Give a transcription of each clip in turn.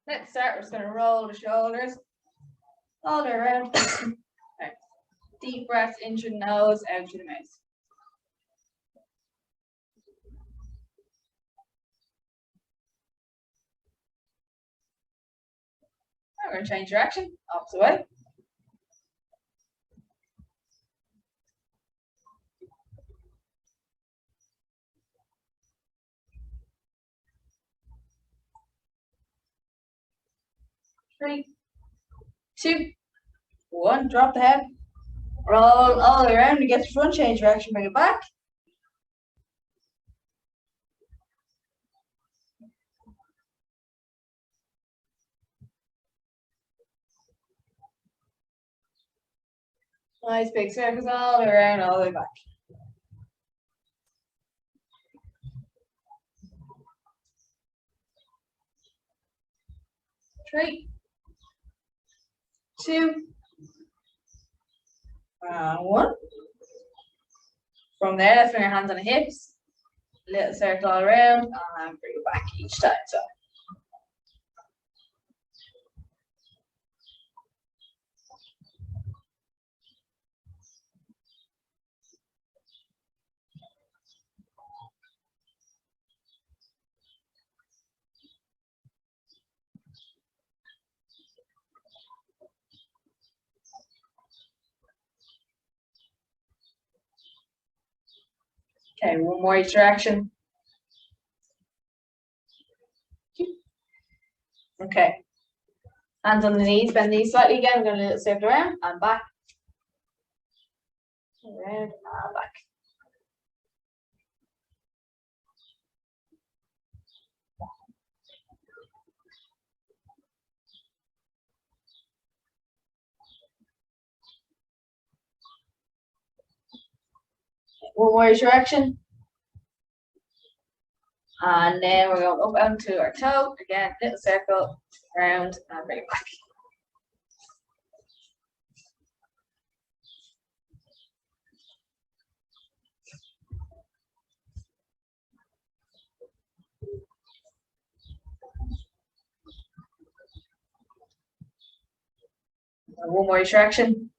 Let's start. We're just going to roll the shoulders all the way around. Okay. Deep breath in through the nose, out through the mouth. Now we're going to change direction, opposite way. Three, two, one. Drop the head. Roll all the way around to get to front. Change direction. Bring it back. Nice big circles all the way around, all the way back. Three, two, one. From there, let's bring our hands on the hips. Little circle all around and bring it back each time. So. Okay, one more each direction. Okay. Hands on the knees, bend the knees slightly again. I'm going to little circle around and back. Around and back. One more each direction. And then we're going up onto our toe. Again, little circle, round, and bring it back. And one more each direction.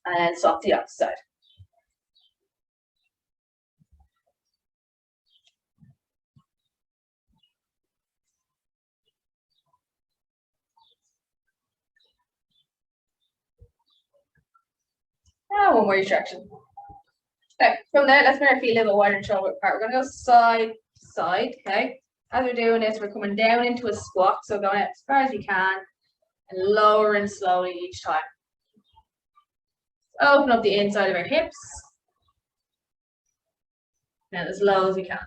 And then swap the opposite side. Now one more each direction. Okay, from there, let's make our feet a little wider and shoulder apart. We're going to go side to side, okay? As we're doing this, we're coming down into a squat, so going out as far as you can and lowering slowly each time. Open up the inside of our hips. And as low as we can.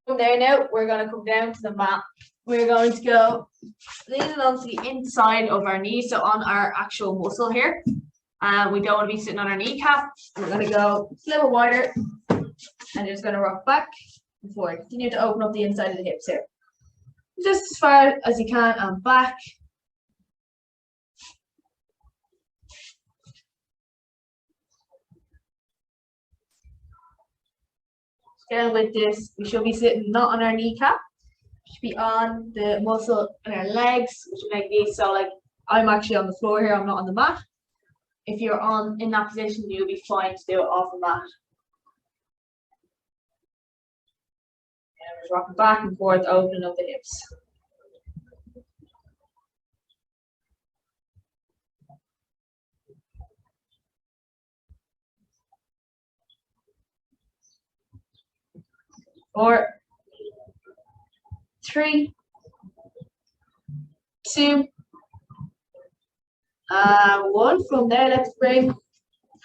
From there now, we're going to come down to the mat. We're going to go leaning onto the inside of our knee, so on our actual muscle here. We don't want to be sitting on our kneecap. We're going to go a little wider and just going to rock back and forward. Continue to open up the inside of the hips here. Just as far as you can and back. Again with this, we should be sitting not on our kneecap. Should be on the muscle in our legs, which would make these. So like I'm actually on the floor here, I'm not on the mat. If you're in that position, you'll be fine to do it off the mat. And we're just rocking back and forth, opening up the hips. Four, three, two, one. From there, let's bring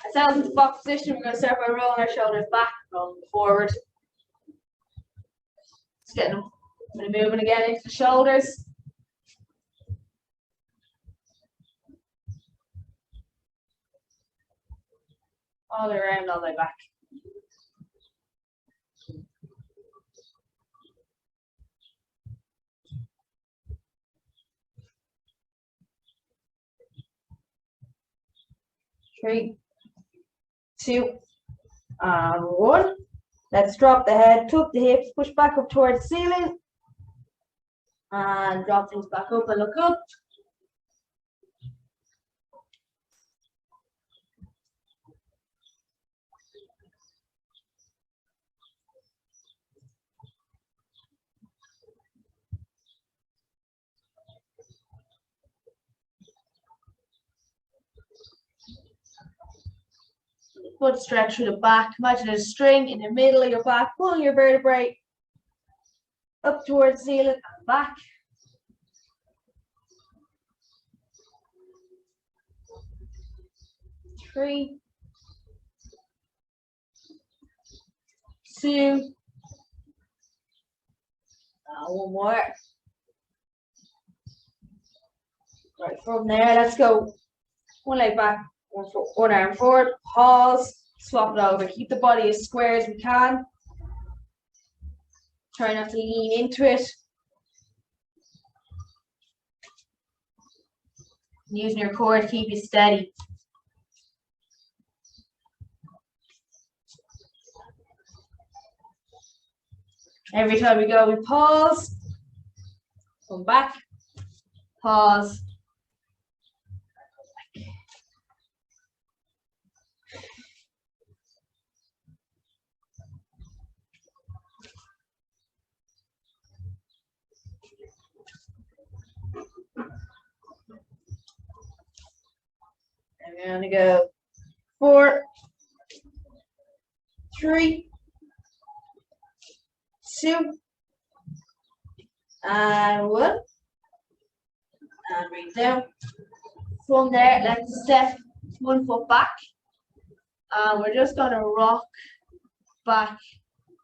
ourselves into box position. We're going to start by rolling our shoulders back, rolling forward. Just getting a bit of movement again into the shoulders. All the way around, all the way back. 3, 2, and 1. Let's drop the head, tuck the hips, push back up towards the ceiling, and drop things back up and look up. Foot stretch through the back. Imagine a string in the middle of your back, pulling your vertebrae up towards the ceiling and back. 3, 2, one more. Right, from there, let's go one leg back, one arm forward, pause, swap it over. Keep the body as square as we can. Try not to lean into it. Using your core to keep you steady. Every time we go, we pause, come back, pause. And we're going to go 4, 3, 2, and 1. And bring it down. From there, let's step 1 foot back. And we're just going to rock back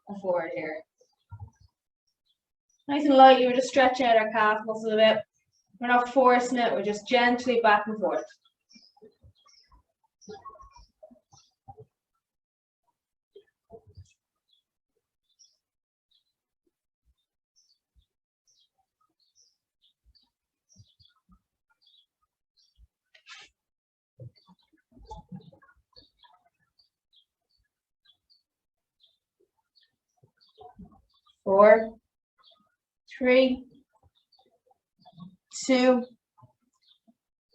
and forward here. Nice and lightly, we're just stretching out our calf muscle a bit. We're not forcing it, we're just gently back and forth. Four, 3, 2,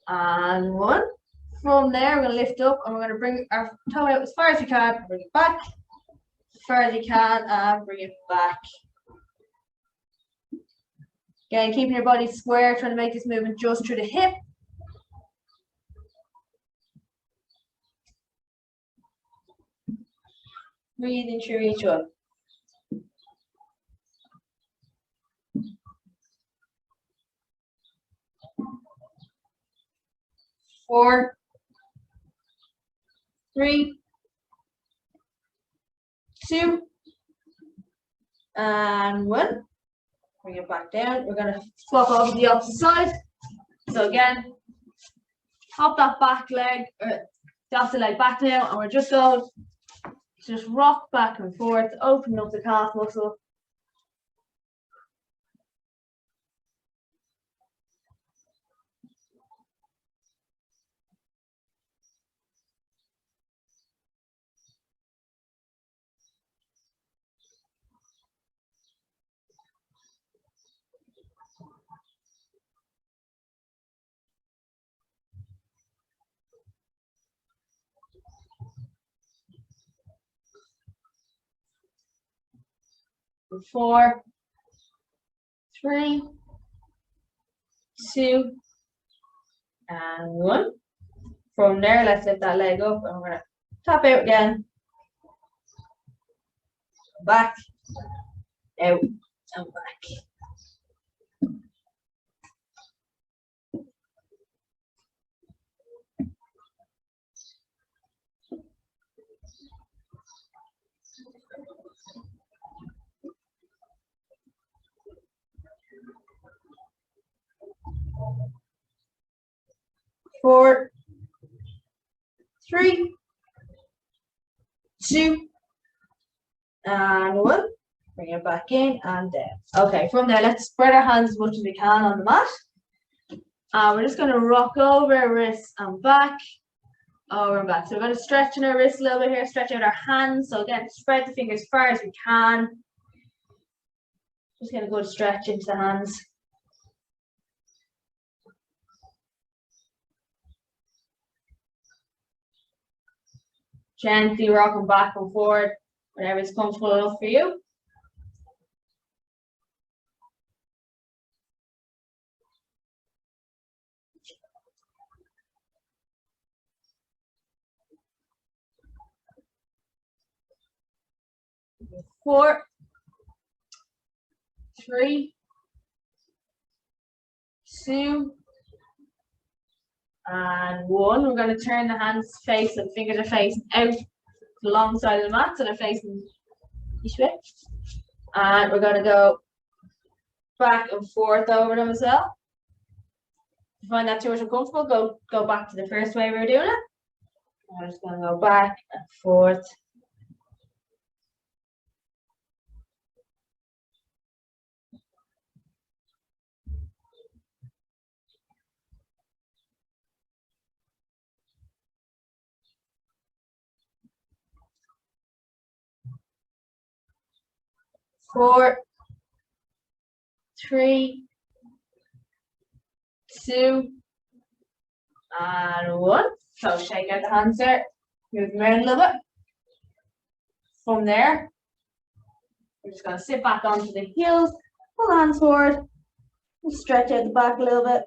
and 1. From there, we're going to lift up and we're going to bring our toe out as far as we can, bring it back, as far as you can, and bring it back. Again, keeping your body square, trying to make this movement just through the hip. Breathing through each one. 4, 3, 2, and 1. Bring it back down. We're going to swap over to the opposite side. So again, hop that back leg, or the opposite leg back now, and we're just going to just rock back and forth, open up the calf muscle. Four, 3, 2, and 1. From there, let's lift that leg up and we're going to tap out again. Back, out, and back. Four, 3, 2, and 1. Bring it back in and down. Okay, from there, let's spread our hands as much as we can on the mat. We're just going to rock over, wrists and back. over and back. So we're going to stretch in our wrists a little bit here, stretch out our hands. So again, spread the fingers as far as we can. Just get a good stretch into the hands. Gently rocking back and forward, whatever is comfortable enough for you. Four, three, two, and one. We're going to turn the hands face, the fingers are facing out alongside of the mat, so they're facing each way. And we're going to go back and forth over them as well. If you find that too much uncomfortable, go back to the first way we were doing it. I'm just going to go back and forth. Four, three, two, and one. So shake out the hands there, move them around a little bit. From there, we're just going to sit back onto the heels, pull the hands forward, and stretch out the back a little bit.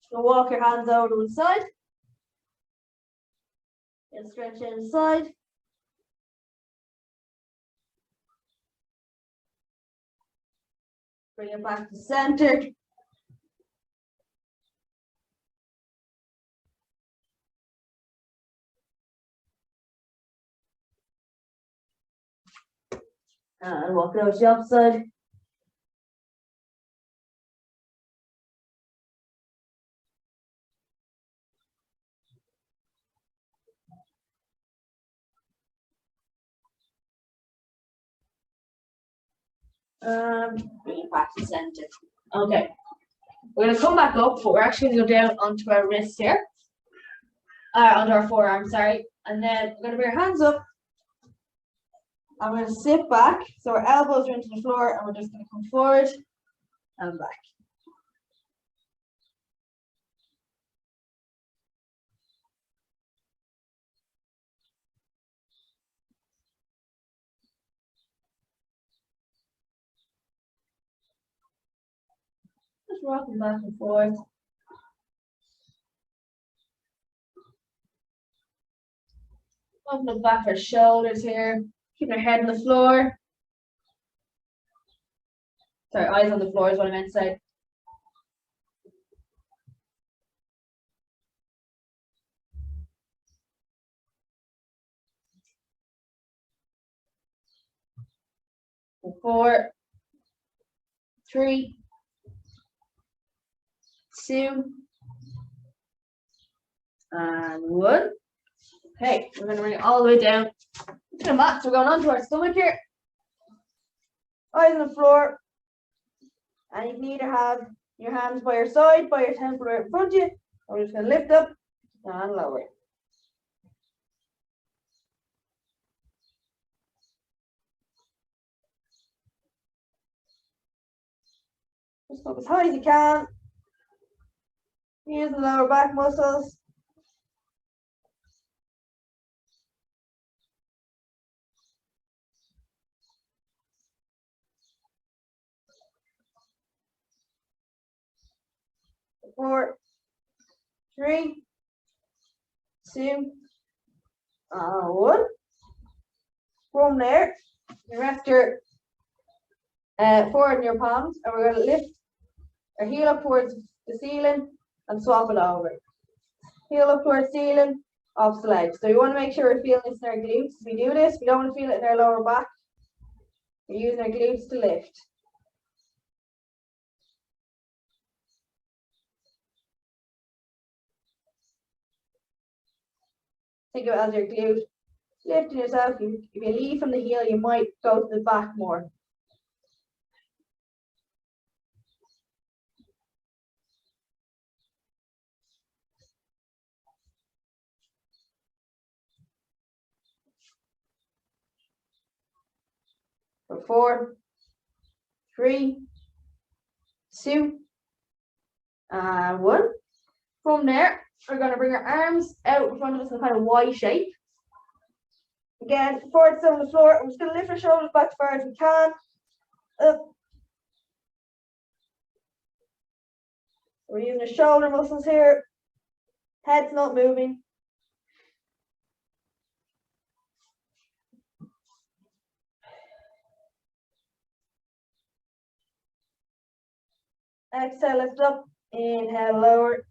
So walk your hands over to one side, and stretch out the side. Bring it back to center. And walk it over to the opposite side. Bring it back to center. Okay. We're going to come back up, but we're actually going to go down onto our wrist here. Onto our forearm, sorry. And then we're going to bring our hands up. I'm going to sit back, so our elbows are into the floor, and we're just going to come forward and back. Just rocking back and forth. Open the back of our shoulders here. Keep our head on the floor. Sorry, eyes on the floor is what I meant to say. Four, three, two, and one. Okay, we're going to bring it all the way down to the mat. So we're going onto our stomach here. Eyes on the floor. And you can either have your hands by your side, by your temple right in front of you. Or we're just going to lift up and lower. Just go as high as you can. Use the lower back muscles. Four, three, two, one. From there, you rest your forward in your palms, and we're going to lift our heel up towards the ceiling and swap it over. Heel up towards ceiling, opposite leg. So you want to make sure we're feeling this in our glutes. As we do this, we don't want to feel it in our lower back. We're using our glutes to lift. Think of it as your glute lifting yourself. If you leave from the heel, you might go to the back more. For 4, 3, 2, and 1. From there, we're going to bring our arms out in front of us in a kind of Y shape. Again, forward on the floor. I'm just going to lift our shoulders back as far as we can. Up. We're using the shoulder muscles here. Head's not moving. Exhale, lift up. Inhale, lower.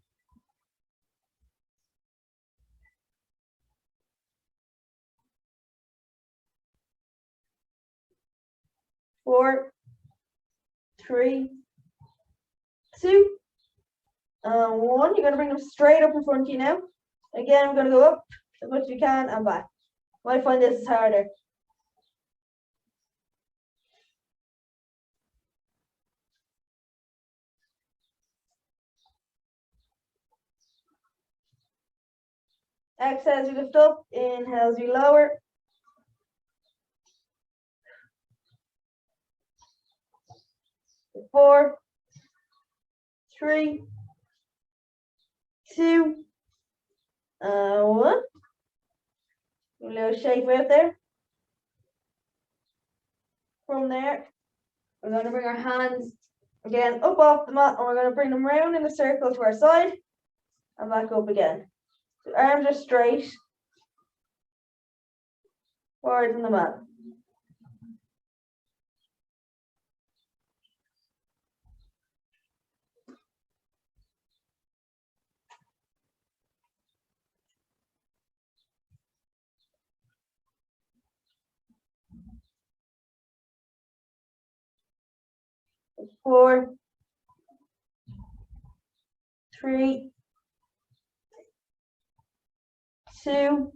Four, 3, 2, and 1. You're going to bring them straight up in front of you now. Again, we're going to go up as much as you can and back. Might find this is harder. Exhale as you lift up. Inhale as you lower. Four, 3, 2, and 1. A little shake out there. From there, we're going to bring our hands again up off the mat, and we're going to bring them round in a circle to our side and back up again. So arms are straight forward on the mat. Four, 3, 2,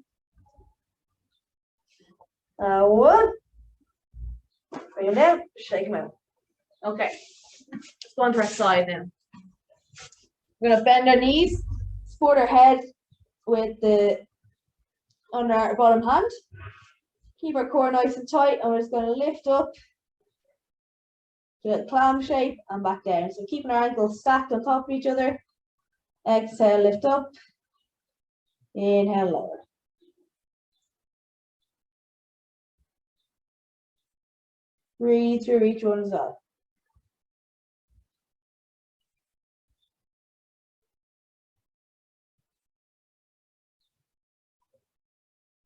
1. Bring them down, shake them out. Okay, let's go on to our side now. We're going to bend our knees, support our head with on our bottom hand. Keep our core nice and tight, and we're just going to lift up to a clam shape and back down. So keeping our ankles stacked on top of each other. Exhale, lift up. Inhale, lower. Breathe through each one as well.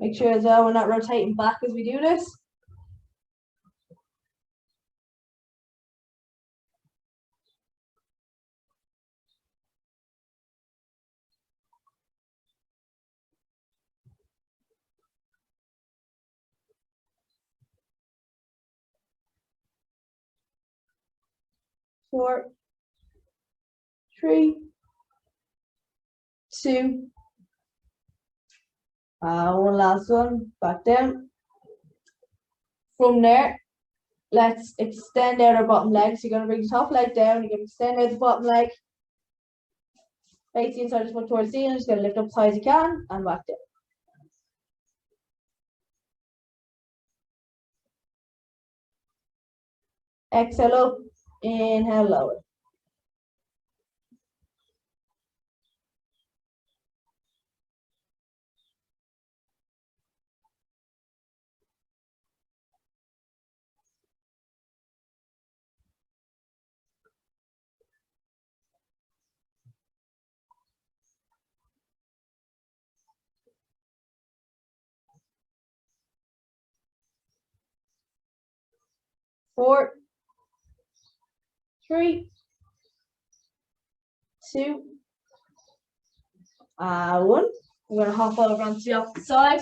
Make sure as well we're not rotating back as we do this. Four, 3, 2, one last one, back down. From there, let's extend out our bottom leg. So you're going to bring the top leg down, you're going to extend out the bottom leg. Face the inside of the foot towards the ceiling, just going to lift up as high as you can and back down. Exhale up, inhale lower. Four, 3, 2, 1. We're going to hop over onto the opposite side.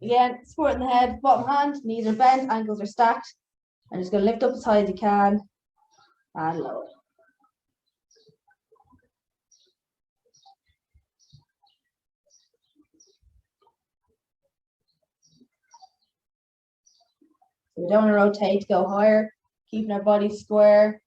Again, supporting the head, bottom hand, knees are bent, ankles are stacked. I'm just going to lift up as high as you can and lower. So we don't want to rotate to go higher, keeping our body square.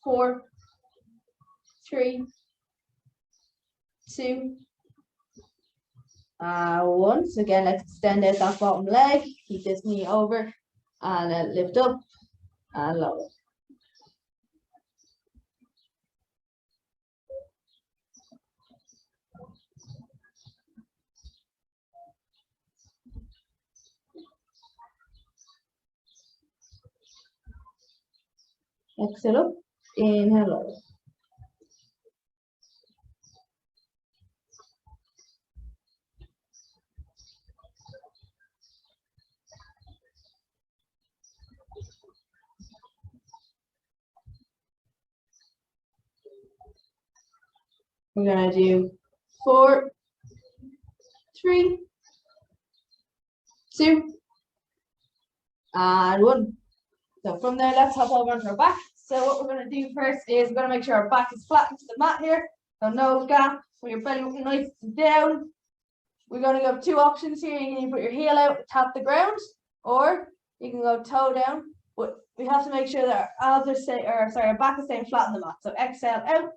4, 3, 2, 1. So again, let's extend out that bottom leg. Keep this knee over and then lift up and lower. Exhale up, inhale lower. We're gonna do 4, 3, 2, and 1. So from there, let's hop over onto our back. So what we're going to do first is we're going to make sure our back is flat into the mat here. So no gap, with your belly looking nice and down. We're going to have 2 options here. You can put your heel out, tap the ground, or you can go toe down. But we have to make sure that our our back is staying flat on the mat. So exhale out,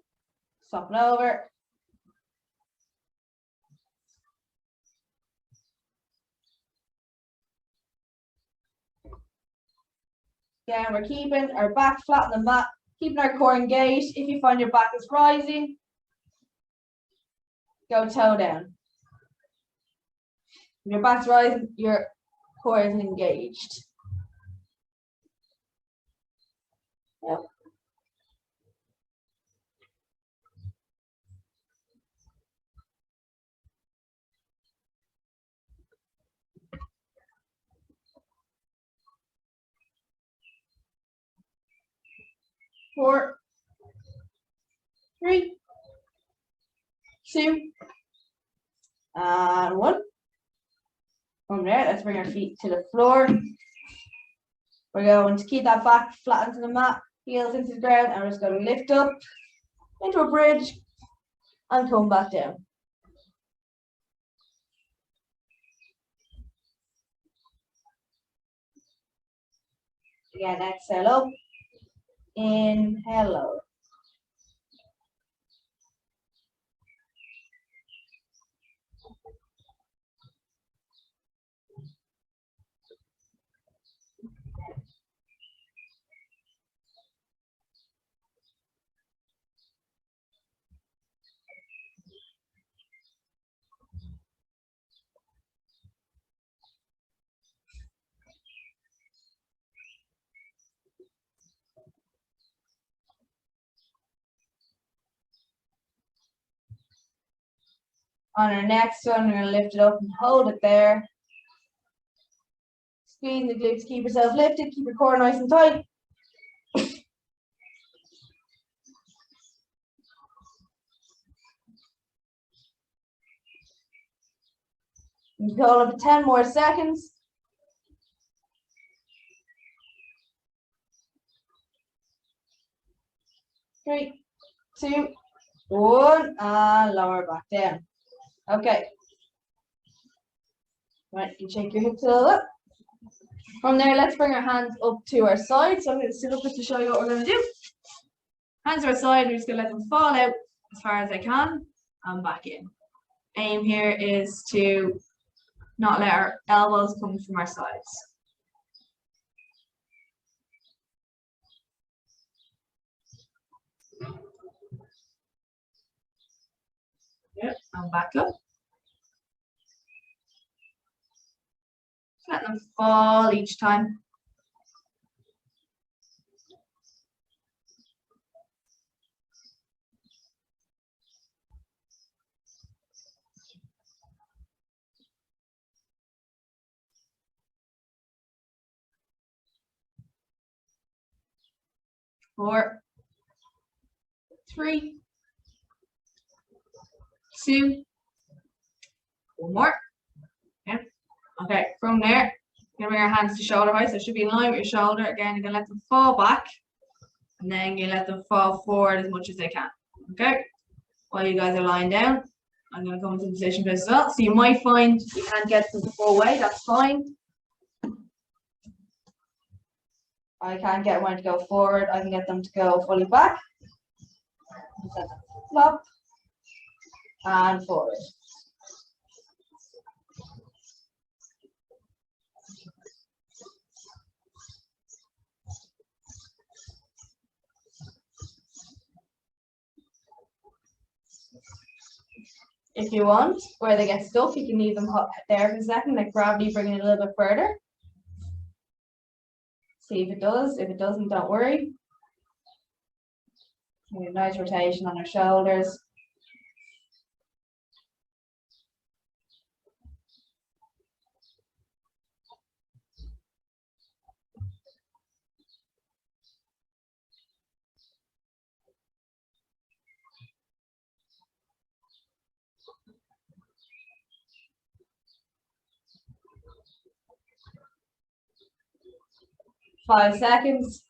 soften over. Again, we're keeping our back flat on the mat, keeping our core engaged. If you find your back is rising, go toe down. If your back's rising, your core isn't engaged. Yep. Four, 3, 2, and 1. From there, let's bring our feet to the floor. We're going to keep that back flat into the mat, heels into the ground, and we're just going to lift up into a bridge and come back down. Again, exhale up, inhale lower. On our next one, we're going to lift it up and hold it there. Squeeze the glutes, keep yourself lifted, keep your core nice and tight. You can hold it for 10 more seconds. 3, 2, 1, and lower back down. Okay. Right, you shake your hips a little bit. From there, let's bring our hands up to our side. So I'm going to sit up just to show you what we're going to do. Hands to our side, we're just going to let them fall out as far as I can and back in. Aim here is to not let our elbows come from our sides. Yep, and back up. Let them fall each time. Four, 3, 2, 1 more. Okay. Okay, from there, you're gonna bring our hands to shoulder height, so it should be in line with your shoulder. Again, you're gonna let them fall back, and then you let them fall forward as much as they can. Okay, while you guys are lying down, I'm gonna come into position as well. So you might find you can't get to the full way, that's fine. I can't get one to go forward. I can get them to go fully back. Flop and forward. If you want, where they get stuck, you can leave them there for a second, like gravity, bringing it a little bit further. See if it does. If it doesn't, don't worry. We have nice rotation on our shoulders. Five seconds.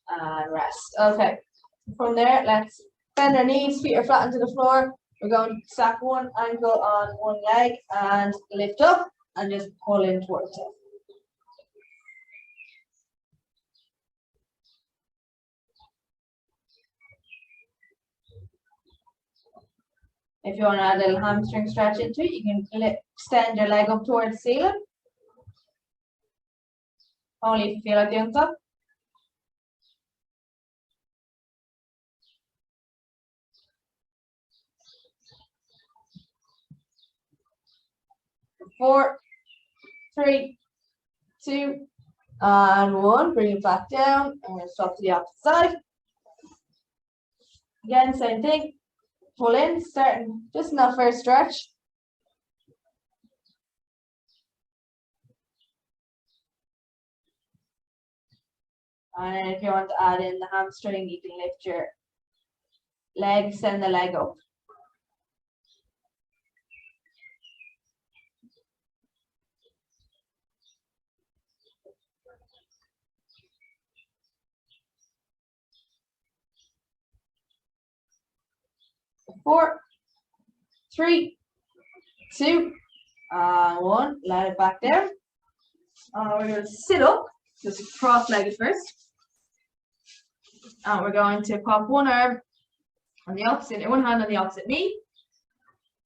And rest. Okay. From there, let's bend our knees, feet are flat into the floor. We're going to stack one ankle on one leg and lift up and just pull in towards it. If you want to add a little hamstring stretch into it, you can extend your leg up towards the ceiling. Only if you feel like doing so. Four, three, two, and one. Bring it back down and swap to the opposite side. Again, same thing. Pull in, starting just in that first stretch. And then if you want to add in the hamstring, you can lift your leg, send the leg up. Four, three, two, and one. Let it back down. We're going to sit up, just cross-legged first. And we're going to pop one arm on the opposite, one hand on the opposite knee.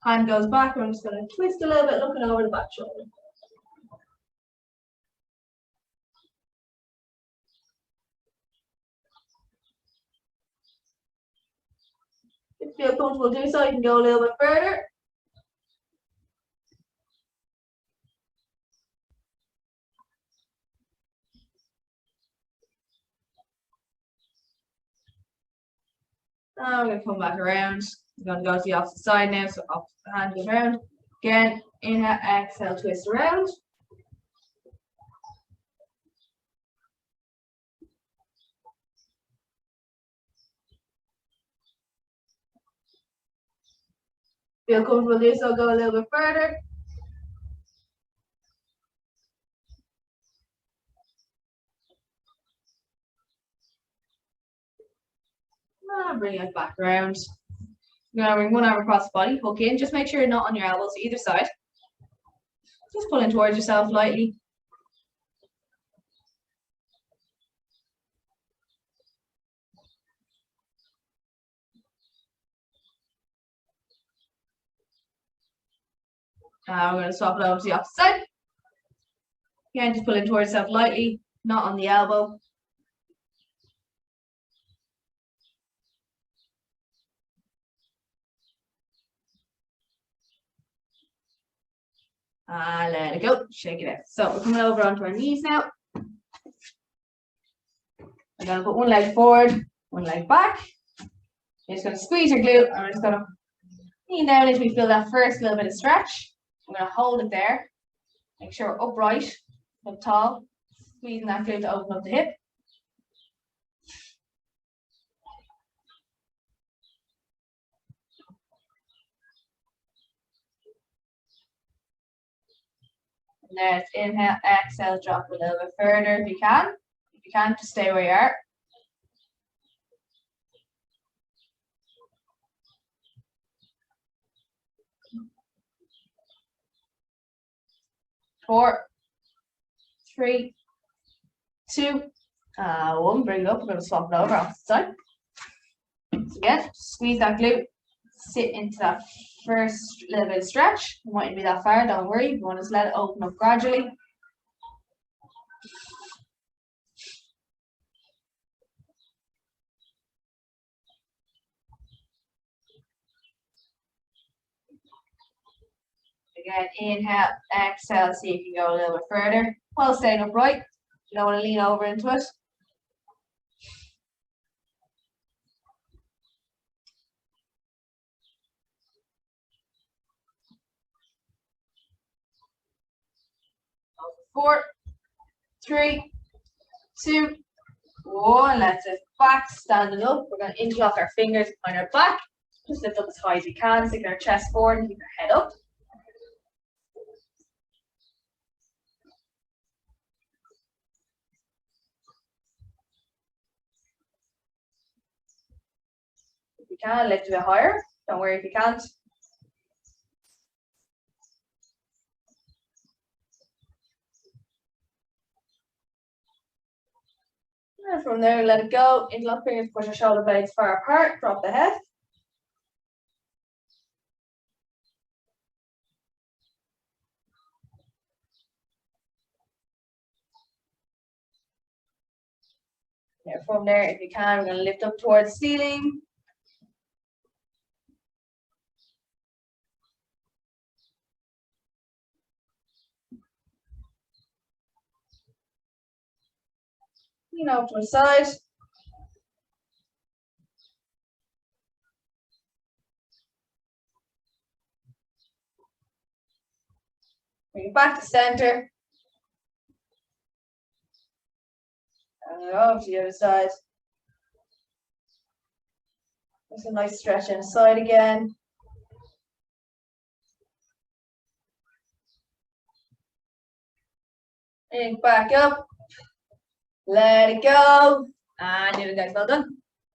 Hand goes back. I'm just going to twist a little bit, looking over the back shoulder. If you feel comfortable doing so, you can go a little bit further. Now we're going to come back around. We're going to go to the opposite side now, so opposite hand goes around. Again, inhale, exhale, twist around. Feel comfortable doing so, go a little bit further. Bring it back around. You're going to bring one arm across the body, hook in. Just make sure you're not on your elbows either side. Just pull in towards yourself lightly. We're going to swap it over to the opposite side. Again, just pull in towards yourself lightly, not on the elbow. Let it go. Shake it out. So we're coming over onto our knees now. I'm going to put one leg forward, one leg back. You're just going to squeeze your glute. And we're just going to lean down until we feel that first little bit of stretch. I'm going to hold it there. Make sure we're upright, up tall. Squeezing that glute to open up the hip. And there's inhale, exhale, drop a little bit further if you can. If you can't, just stay where you are. 4, 3, 2, 1. Bring it up. We're going to swap it over off the side. So again, squeeze that glute, sit into that first little bit of stretch. It mightn't be that far, don't worry. You want to just let it open up gradually. Again, inhale, exhale, see if you can go a little bit further while staying upright. You don't want to lean over into it. Four, 3, 2, 1. Let's lift back, standing up. We're going to interlock our fingers behind our back. Just lift up as high as you can, stick our chest forward and keep your head up. If you can, lift a bit higher. Don't worry if you can't. And from there, let it go. Interlock fingers, push your shoulder blades far apart, drop the head. Yeah, from there, if you can, we're going to lift up towards the ceiling. Lean over to the side. Bring it back to center. And over to the other side. Just a nice stretch inside again. And back up. Let it go. And you're guys well done.